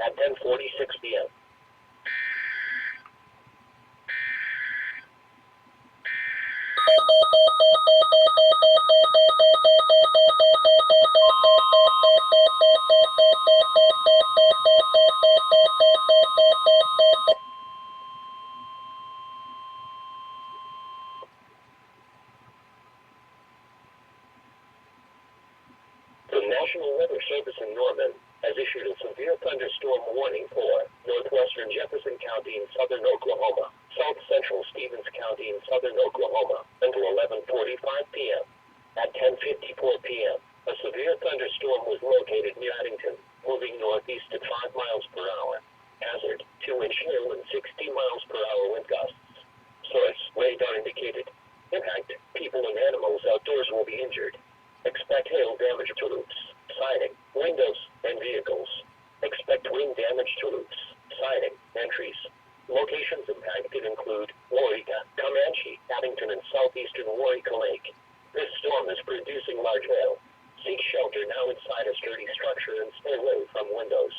at 10:46 p.m. The National Weather Service in Norman has issued a severe thunderstorm warning for northwestern Jefferson County in southern Oklahoma, south central Stevens County in southern Oklahoma until 11:45 p.m. At 10:54 p.m., a severe thunderstorm was located near Addington, moving northeast at 5 miles per hour. Hazard, 2-inch hail and 60 miles per hour wind gusts. Source, radar indicated. Impact, people and animals outdoors will be injured. Expect hail damage to roofs, siding, windows, and vehicles. Expect wind damage to roofs, siding, and trees. Locations impacted include Waurika, Comanche, Addington, and southeastern Waurika Lake. This storm is producing large hail. Seek shelter now inside a sturdy structure and stay away from windows.